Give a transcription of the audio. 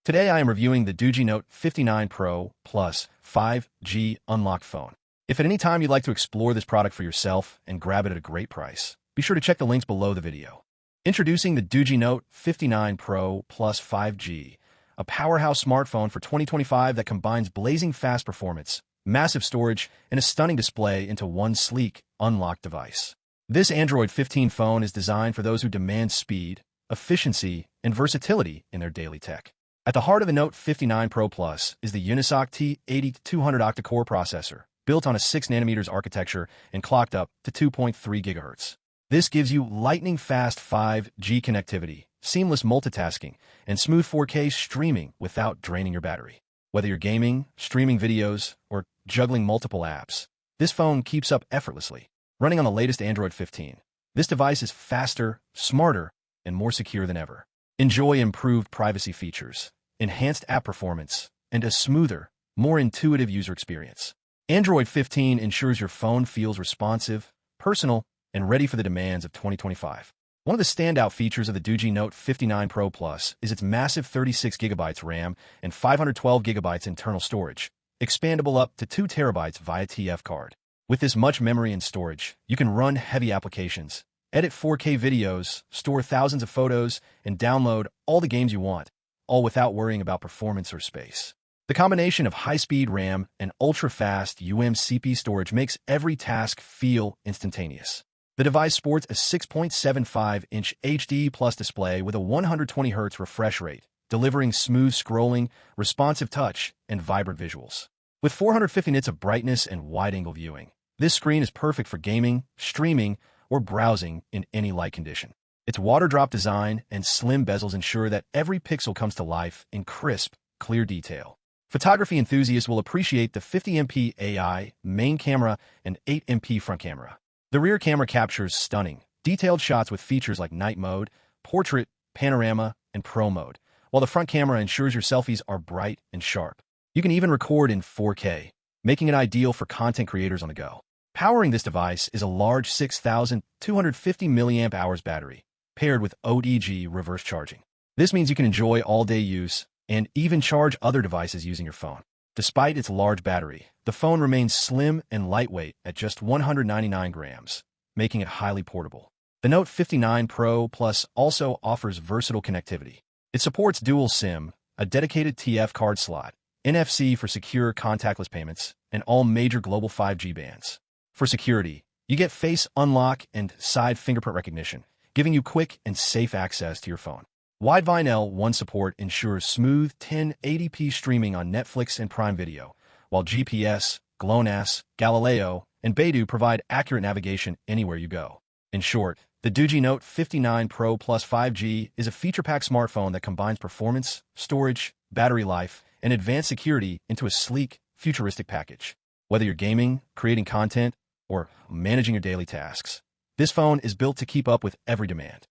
Today I am reviewing the DOOGEE Note 59 Pro Plus 5G unlocked phone. If at any time you'd like to explore this product for yourself and grab it at a great price, be sure to check the links below the video. Introducing the DOOGEE Note 59 Pro Plus 5G, a powerhouse smartphone for 2025 that combines blazing fast performance, massive storage, and a stunning display into one sleek, unlocked device. This Android 15 phone is designed for those who demand speed, efficiency, and versatility in their daily tech. At the heart of the Note 59 Pro Plus is the Octa-200 Octa-Core Processor, built on a 6nm architecture and clocked up to 2.3 GHz. This gives you lightning-fast 5G connectivity, seamless multitasking, and smooth 4K streaming without draining your battery. Whether you're gaming, streaming videos, or juggling multiple apps, this phone keeps up effortlessly. Running on the latest Android 15, this device is faster, smarter, and more secure than ever. Enjoy improved privacy features, enhanced app performance, and a smoother, more intuitive user experience. Android 15 ensures your phone feels responsive, personal, and ready for the demands of 2025. One of the standout features of the DOOGEE Note 59 Pro Plus is its massive 36GB RAM and 512GB internal storage, expandable up to 2 TB via TF card. With this much memory and storage, you can run heavy applications, edit 4K videos, store thousands of photos, and download all the games you want, all without worrying about performance or space. The combination of high-speed RAM and ultra-fast UMCP storage makes every task feel instantaneous. The device sports a 6.75-inch HD Plus display with a 120Hz refresh rate, delivering smooth scrolling, responsive touch, and vibrant visuals. With 450 nits of brightness and wide-angle viewing, this screen is perfect for gaming, streaming, or browsing in any light condition. Its water-drop design and slim bezels ensure that every pixel comes to life in crisp, clear detail. Photography enthusiasts will appreciate the 50MP AI main camera and 8MP front camera. The rear camera captures stunning, detailed shots with features like night mode, portrait, panorama, and pro mode, while the front camera ensures your selfies are bright and sharp. You can even record in 4K, making it ideal for content creators on the go. Powering this device is a large 6,250 mAh battery, paired with OTG reverse charging. This means you can enjoy all-day use and even charge other devices using your phone. Despite its large battery, the phone remains slim and lightweight at just 199 grams, making it highly portable. The Note 59 Pro Plus also offers versatile connectivity. It supports dual SIM, a dedicated TF card slot, NFC for secure contactless payments, and all major global 5G bands. For security, you get face unlock and side fingerprint recognition, giving you quick and safe access to your phone. Widevine L1 support ensures smooth 1080p streaming on Netflix and Prime Video, while GPS, GLONASS, Galileo, and Beidou provide accurate navigation anywhere you go. In short, the DOOGEE Note 59 Pro Plus 5G is a feature-packed smartphone that combines performance, storage, battery life, and advanced security into a sleek, futuristic package. Whether you're gaming, creating content, or managing your daily tasks, this phone is built to keep up with every demand.